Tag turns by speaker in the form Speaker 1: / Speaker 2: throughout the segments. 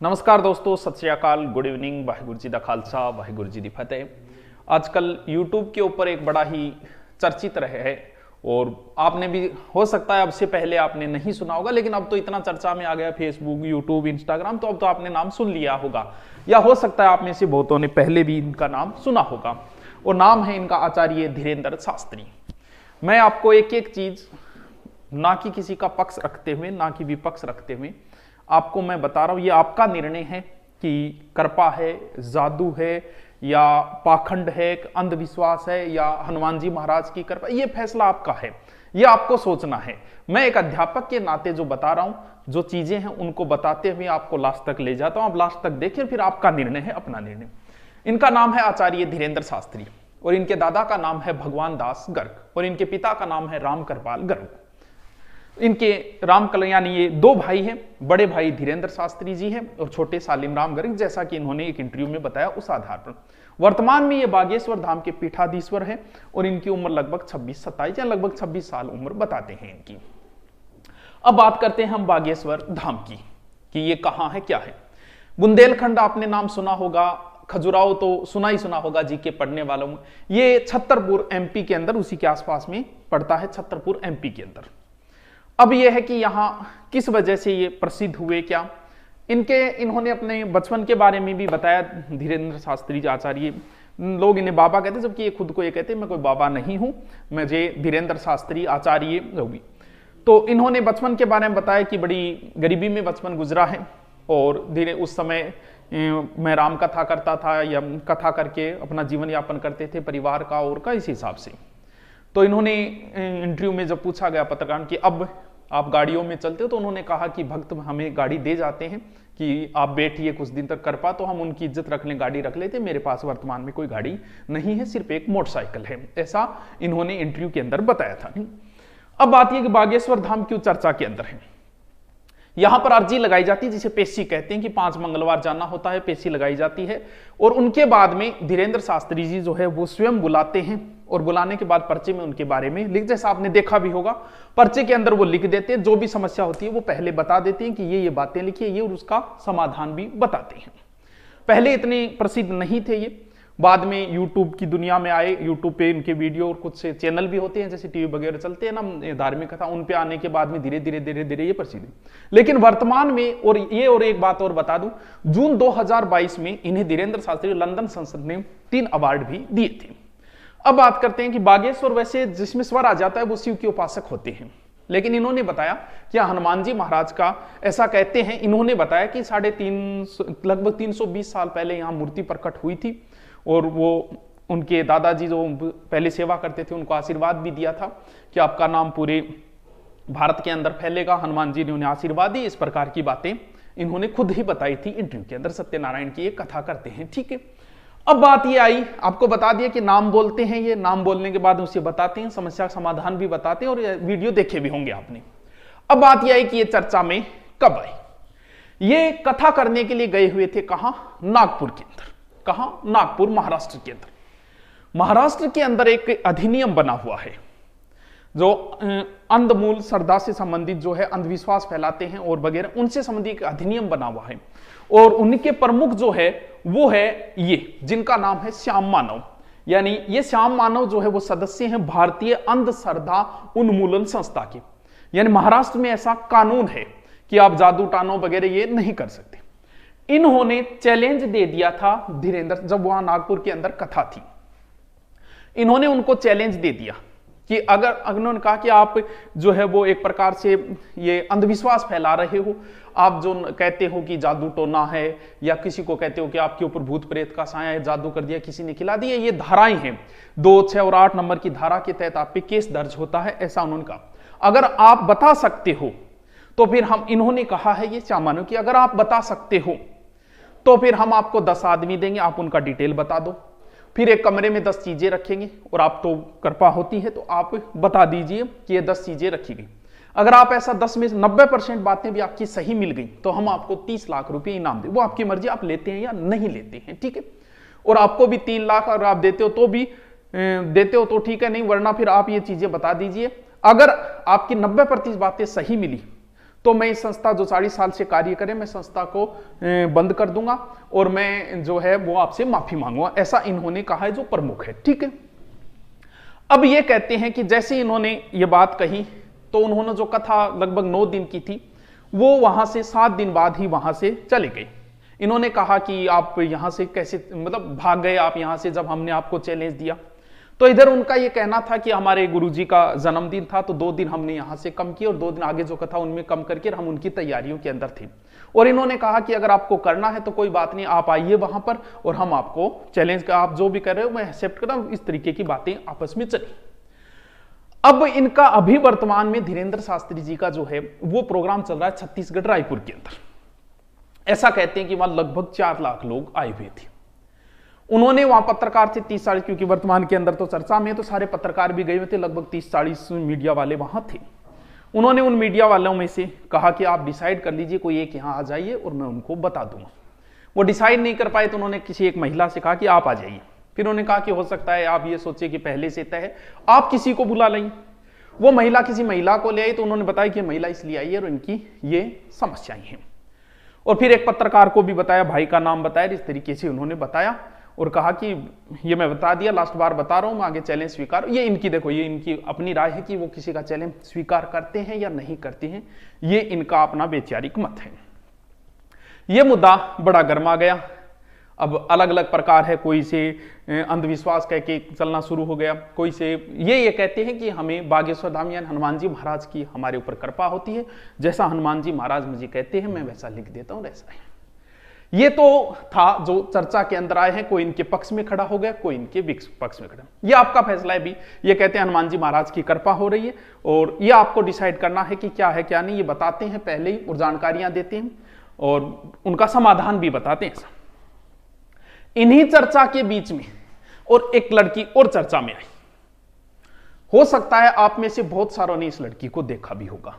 Speaker 1: नमस्कार दोस्तों, सत श्री अकाल, गुड इवनिंग, वाहिगुरु जी दा खालसा, वाहिगुरु जी दी फतेह। आजकल YouTube के ऊपर एक बड़ा ही चर्चित रहे है और आपने भी हो सकता है अब से पहले आपने नहीं सुना होगा, लेकिन अब तो इतना चर्चा में आ गया फेसबुक, YouTube, इंस्टाग्राम, तो अब तो आपने नाम सुन लिया होगा या हो सकता है आप में से बहुतों ने पहले भी इनका नाम सुना होगा। और नाम है इनका आचार्य धीरेन्द्र शास्त्री। मैं आपको एक एक चीज ना कि किसी का पक्ष रखते हुए ना कि विपक्ष रखते हुए आपको मैं बता रहा हूं, ये आपका निर्णय है कि कृपा है, जादू है या पाखंड है, अंधविश्वास है या हनुमान जी महाराज की कृपा, ये फैसला आपका है, ये आपको सोचना है। मैं एक अध्यापक के नाते जो बता रहा हूं, जो चीजें हैं उनको बताते हुए आपको लास्ट तक ले जाता हूं। आप लास्ट तक देखिए, फिर आपका निर्णय है, अपना निर्णय। इनका नाम है आचार्य धीरेन्द्र शास्त्री और इनके दादा का नाम है भगवान दास गर्ग और इनके पिता का नाम है राम कृपाल गर्ग। इनके राम कल्याण, ये दो भाई हैं, बड़े भाई धीरेन्द्र शास्त्री जी हैं और छोटे सालिम राम गर्ग, जैसा कि इन्होंने एक इंटरव्यू में बताया उस आधार पर। वर्तमान में ये बागेश्वर धाम के पीठाधीश्वर हैं और इनकी उम्र लगभग 26-27 या लगभग 26 साल उम्र बताते हैं इनकी। अब बात करते हैं हम बागेश्वर धाम की कि ये कहाँ है, क्या है। बुंदेलखंड आपने नाम सुना होगा, खजुराहो तो सुना ही सुना होगा जी के पढ़ने वालों में। ये छतरपुर एमपी के अंदर, उसी के आसपास में पड़ता है, छतरपुर एमपी के अंदर। अब यह है कि यहां किस वजह से ये प्रसिद्ध हुए, क्या इन्होंने अपने बचपन के बारे में भी बताया। धीरेन्द्र शास्त्री आचार्य, लोग इन्हें बाबा कहते, जबकि ये खुद को ये कहते मैं कोई बाबा नहीं हूं, मुझे धीरेन्द्र शास्त्री आचार्य होगी। तो इन्होंने बचपन के बारे में बताया कि बड़ी गरीबी में बचपन गुजरा है और धीरे उस समय मैं राम कथा करता था या कथा करके अपना जीवन यापन करते थे परिवार का और का, इस हिसाब से। तो इन्होंने इंटरव्यू में जब पूछा गया पत्रकार कि अब आप गाड़ियों में चलते हो, तो उन्होंने कहा कि भक्त हमें गाड़ी दे जाते हैं कि आप बैठिए कुछ दिन तक कृपा, तो हम उनकी इज्जत रख लें, गाड़ी रख लेते। मेरे पास वर्तमान में कोई गाड़ी नहीं है, सिर्फ एक मोटरसाइकिल है, ऐसा इन्होंने इंटरव्यू के अंदर बताया था। अब बात यह कि बागेश्वर धाम क्यों चर्चा के अंदर है। यहां पर अर्जी लगाई जाती है, जिसे पेशी कहते हैं, कि 5 मंगलवार जाना होता है, पेशी लगाई जाती है और उनके बाद में धीरेन्द्र शास्त्री जी जो है वो स्वयं बुलाते हैं और बुलाने के बाद पर्चे में उनके बारे में लिख, जैसा आपने देखा भी होगा, पर्चे के अंदर वो लिख देते हैं, जो भी समस्या होती है वो पहले बता देते हैं कि ये बातें लिखिए, ये, और उसका समाधान भी बताते हैं। पहले इतने प्रसिद्ध नहीं थे ये, बाद में यूट्यूब की दुनिया में आए, यूट्यूब पे इनके वीडियो और कुछ चैनल भी होते हैं, जैसे टीवी वगैरह चलते हैं ना धार्मिक कथा, उन पे आने के बाद में धीरे धीरे ये प्रसिद्ध है। लेकिन वर्तमान में और एक बात और बता दूं, जून 2022 में इन्हें धीरेन्द्र शास्त्री लंदन संसद ने 3 अवार्ड भी दिए थे। अब बात करते हैं कि बागेश्वर, वैसे जिसमें स्वर आ जाता है वो शिव के उपासक होते हैं, लेकिन इन्होंने बताया कि हनुमान जी महाराज का, ऐसा कहते हैं, इन्होंने बताया कि लगभग 320 साल पहले यहाँ मूर्ति प्रकट हुई थी और वो उनके दादाजी जो पहले सेवा करते थे उनको आशीर्वाद भी दिया था कि आपका नाम पूरे भारत के अंदर फैलेगा। हनुमान जी ने उन्हें आशीर्वाद दी। इस प्रकार की बातें इन्होंने खुद ही बताई थी इंटरव्यू के अंदर। सत्यनारायण की एक कथा करते हैं, ठीक है। अब बात ये आई, आपको बता दिया कि नाम बोलते हैं, ये नाम बोलने के बाद उसे बताते हैं, समस्या का समाधान भी बताते हैं और वीडियो देखे भी होंगे आपने। अब बात यह आई कि ये चर्चा में कब आई। ये कथा करने के लिए गए हुए थे कहां, नागपुर के अंदर। कहां, नागपुर, महाराष्ट्र के अंदर। महाराष्ट्र के अंदर एक अधिनियम बना हुआ है जो अंधमूल श्रद्धा से संबंधित जो है, अंधविश्वास फैलाते हैं और वगैरह, उनसे संबंधित एक अधिनियम बना हुआ है और उनके प्रमुख जो है वो है ये, जिनका नाम है श्याम मानव। यानी ये श्याम मानव जो है वो सदस्य हैं भारतीय अंधश्रद्धा उन्मूलन संस्था के। यानी महाराष्ट्र में ऐसा कानून है कि आप जादू टानो वगैरह ये नहीं कर सकते। इन्होंने चैलेंज दे दिया था धीरेन्द्र, जब वहां नागपुर के अंदर कथा थी, इन्होंने उनको चैलेंज दे दिया कि अगर उन्होंने कहा कि आप जो है वो एक प्रकार से ये अंधविश्वास फैला रहे हो, आप जो कहते हो कि जादू टोना है या किसी को कहते हो कि आपके ऊपर भूत प्रेत का साया है, जादू कर दिया, किसी ने खिला दिया, ये धाराएं हैं, 2, 6 और 8 नंबर की धारा के तहत आप पे केस दर्ज होता है, ऐसा उन्होंने कहा। अगर आप बता सकते हो तो फिर हम, इन्होंने कहा है ये श्यामानो कि अगर आप बता सकते हो तो फिर हम आपको 10 आदमी देंगे, आप उनका डिटेल बता दो, फिर एक कमरे में 10 चीजें रखेंगे और आप तो कृपा होती है तो आप बता दीजिए कि ये 10 चीजें रखी गई। अगर आप ऐसा 10 में 90% बातें भी आपकी सही मिल गई तो हम आपको 30 लाख रुपए इनाम दें। वो आपकी मर्जी, आप लेते हैं या नहीं लेते हैं, ठीक है। और आपको भी 3 लाख अगर आप देते हो तो भी देते हो तो ठीक है, नहीं वरना फिर आप ये चीजें बता दीजिए। अगर आपकी 90% बातें सही मिली तो मैं इस संस्था जो 40 साल से कार्य करे, मैं संस्था को बंद कर दूंगा और मैं जो है वो आपसे माफी मांगूंगा, ऐसा इन्होंने कहा है जो प्रमुख है। ठीक है, अब ये कहते हैं कि जैसे इन्होंने ये बात कही तो उन्होंने जो कथा लगभग 9 दिन की थी वो वहां से 7 दिन बाद ही वहां से चले गए। इन्होंने कहा कि आप यहां से कैसे मतलब भाग गए आप यहां से, जब हमने आपको चैलेंज दिया। तो इधर उनका ये कहना था कि हमारे गुरुजी का जन्मदिन था तो 2 दिन हमने यहां से कम किए और 2 दिन आगे जो कथा उनमें कम करके हम उनकी तैयारियों के अंदर थे। और इन्होंने कहा कि अगर आपको करना है तो कोई बात नहीं, आप आइए वहां पर और हम आपको चैलेंज का आप जो भी कर रहे हो मैं एक्सेप्ट कर रहा हूं। इस तरीके की बातें आपस में चली। अब इनका अभी वर्तमान में धीरेन्द्र शास्त्री जी का जो है वो प्रोग्राम चल रहा है छत्तीसगढ़ रायपुर के अंदर। ऐसा कहते हैं कि वहां लगभग 4 लाख लोग आए हुए थे। उन्होंने वहां पत्रकार थे 30-40, क्योंकि वर्तमान के अंदर तो चर्चा में तो सारे पत्रकार भी गए हुए थे, लगभग 30-40 मीडिया वाले वहां थे। उन्होंने उन मीडिया वालों में से कहा कि आप डिसाइड कर लीजिए, कोई एक यहां आ जाइए और मैं उनको बता दूंगा। वो डिसाइड नहीं कर पाए तो उन्होंने किसी एक महिला से कहा कि आप आ जाइए। फिर उन्होंने कहा कि हो सकता है आप ये सोचिए कि पहले से तय है, आप किसी को बुला लें। वो महिला किसी महिला को ले आई तो उन्होंने बताया कि महिला इसलिए आई है और इनकी ये समस्याएं हैं। और फिर एक पत्रकार को भी बताया, भाई का नाम बताया, इस तरीके से उन्होंने बताया और कहा कि ये मैं बता दिया, लास्ट बार बता रहा हूं, मैं आगे चैलेंज स्वीकार। ये इनकी देखो, ये इनकी अपनी राय है कि वो किसी का चैलेंज स्वीकार करते हैं या नहीं करते हैं, ये इनका अपना वैचारिक मत है। ये मुद्दा बड़ा गर्मा गया। अब अलग अलग प्रकार है, कोई से अंधविश्वास कह के चलना शुरू हो गया, कोई से ये कहते हैं कि हमें बागेश्वर धाम यानी हनुमान जी महाराज की हमारे ऊपर कृपा होती है, जैसा हनुमान जी महाराज मुझे कहते हैं मैं वैसा लिख देता हूं, ऐसा है। ये तो था जो चर्चा के अंदर आए हैं, कोई इनके पक्ष में खड़ा हो गया, कोई इनके पक्ष में खड़ा। ये आपका फैसला है भी। ये कहते हैं हनुमान जी महाराज की कृपा हो रही है और ये आपको डिसाइड करना है कि क्या है क्या नहीं। ये बताते हैं पहले ही और जानकारियां देते हैं और उनका समाधान भी बताते हैं। इन्हीं चर्चा के बीच में और एक लड़की और चर्चा में आई। हो सकता है आप में से बहुत सारों ने इस लड़की को देखा भी होगा,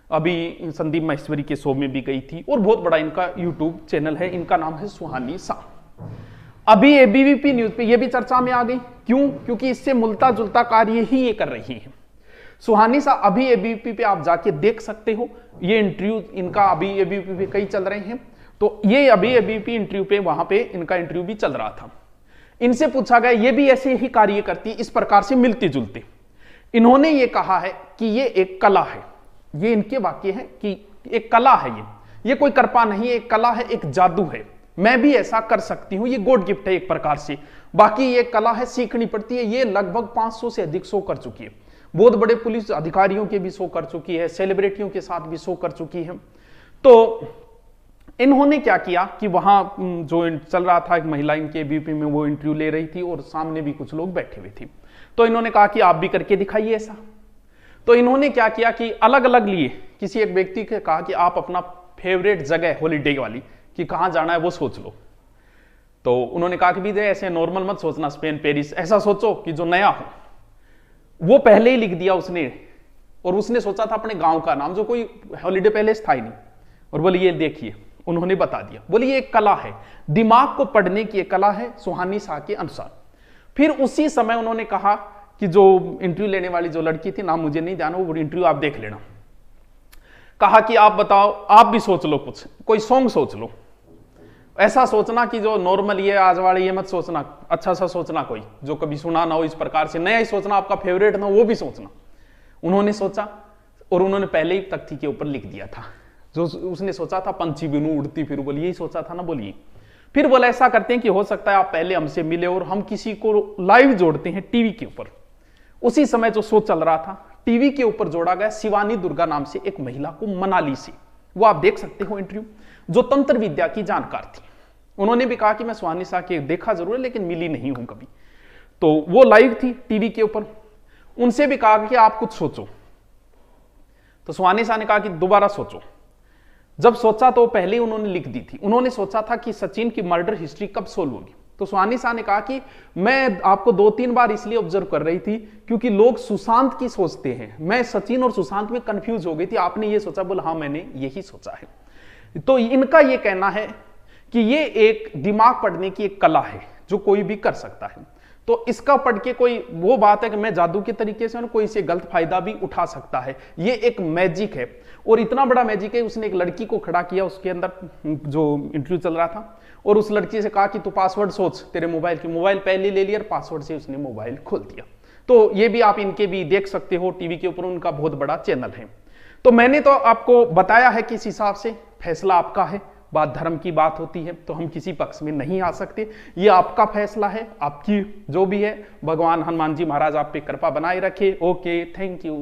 Speaker 1: अभी संदीप महेश्वरी के शो में भी गई थी और बहुत बड़ा इनका यूट्यूब चैनल है। इनका नाम है सुहानी सा। अभी एबीवीपी न्यूज पे ये भी चर्चा में आ गई। क्यों? क्योंकि इससे मिलता जुलता कार्य ही ये कर रही है। सुहानी सा अभी एबीवीपी पे आप जाके देख सकते हो, ये इंटरव्यू इनका अभी एबीवीपी पे कई चल रहे हैं। तो ये अभी एबीवीपी इंटरव्यू पे वहां पे इनका इंटरव्यू भी चल रहा था। इनसे पूछा गया, ये भी ऐसे ही कार्य करती, इस प्रकार से मिलते जुलते। इन्होंने ये कहा है कि ये एक कला है। ये इनके वाक्य है कि एक कला है, ये कोई कृपा नहीं है, एक कला है, एक जादू है। मैं भी ऐसा कर सकती हूं, ये गॉड गिफ्ट है एक प्रकार से। बाकी ये कला है, सीखनी पड़ती है। ये लगभग 500 से अधिक शो कर चुकी है, बहुत बड़े पुलिस अधिकारियों के भी शो कर चुकी है, सेलिब्रिटियों के साथ भी शो कर चुकी है। तो इन्होंने क्या किया कि वहां जो चल रहा था, एक महिला इनके बीपी में वो इंटरव्यू ले रही थी और सामने भी कुछ लोग बैठे हुए थे। तो इन्होंने कहा कि आप भी करके दिखाइए ऐसा। तो इन्होंने क्या किया कि अलग अलग लिए किसी एक व्यक्ति के कहा कि आप अपना फेवरेट जगह हॉलीडे वाली कि कहां जाना है वो सोच लो। तो उन्होंने कहा कि भी ऐसे नॉर्मल मत सोचना, स्पेन पेरिस, ऐसा सोचो कि जो नया हो। वो पहले ही लिख दिया उसने, और उसने सोचा था अपने गांव का नाम, जो कोई हॉलीडे पैलेस था ही नहीं। और बोले ये देखिए, उन्होंने बता दिया। बोले ये एक कला है, दिमाग को पढ़ने की एक कला है सुहानी शाह के अनुसार। फिर उसी समय उन्होंने कहा कि जो इंटरव्यू लेने वाली जो लड़की थी, नाम मुझे नहीं ध्यान, वो इंटरव्यू आप देख लेना। कहा कि आप बताओ, आप भी सोच लो, कुछ कोई सॉन्ग सोच लो। ऐसा सोचना कि जो नॉर्मल ये आज वाले ये मत सोचना, अच्छा सा सोचना कोई जो कभी सुना ना हो, इस प्रकार से नया ही सोचना, आपका फेवरेट ना वो भी सोचना। उन्होंने सोचा और उन्होंने पहले ही तख्ती के ऊपर लिख दिया था। जो उसने सोचा था पंछी बिनू उड़ती फिर, बोलिए यही सोचा था ना, बोलिए। फिर बोला ऐसा करते हैं कि हो सकता है आप पहले हमसे मिले और हम किसी को लाइव जोड़ते हैं टीवी के ऊपर। उसी समय जो शो चल रहा था, टीवी के ऊपर जोड़ा गया शिवानी दुर्गा नाम से एक महिला को, मनाली से। वो आप देख सकते हो इंटरव्यू, जो तंत्र विद्या की जानकार थी। उन्होंने भी कहा कि मैं सुहानी शाह के देखा जरूर है लेकिन मिली नहीं हूं कभी। तो वो लाइव थी टीवी के ऊपर। उनसे भी कहा कि आप कुछ सोचो। तो सुहानी शाह ने कहा कि दोबारा सोचो। जब सोचा तो पहले ही उन्होंने लिख दी थी। उन्होंने सोचा था कि सचिन की मर्डर हिस्ट्री कब सोल्व होगी। तो सुहानी शाह ने कहा कि मैं आपको 2-3 बार इसलिए ऑब्जर्व कर रही थी क्योंकि लोग सुशांत की सोचते हैं, मैं सचिन और सुशांत में कंफ्यूज हो गई थी। आपने ये सोचा? बोला हाँ मैंने यही सोचा है। तो इनका ये कहना है कि ये एक दिमाग पढ़ने की एक कला है जो कोई भी कर सकता है। तो इसका पढ़ के कोई वो बात है कि मैं जादू के तरीके से कोई इसे गलत फायदा भी उठा सकता है। ये एक मैजिक है, और इतना बड़ा मैजिक है, उसने एक लड़की को खड़ा किया उसके अंदर जो इंटरव्यू चल रहा था, और उस लड़की से कहा कि तू पासवर्ड सोच तेरे मोबाइल की, मोबाइल पहले ले लिया और पासवर्ड से उसने मोबाइल खोल दिया। तो ये भी आप इनके भी देख सकते हो टीवी के ऊपर, उनका बहुत बड़ा चैनल है। तो मैंने तो आपको बताया है कि इस हिसाब से फैसला आपका है। बात धर्म की बात होती है तो हम किसी पक्ष में नहीं आ सकते, ये आपका फैसला है, आपकी जो भी है। भगवान हनुमान जी महाराज आप पे कृपा बनाए रखे। Okay, thank you.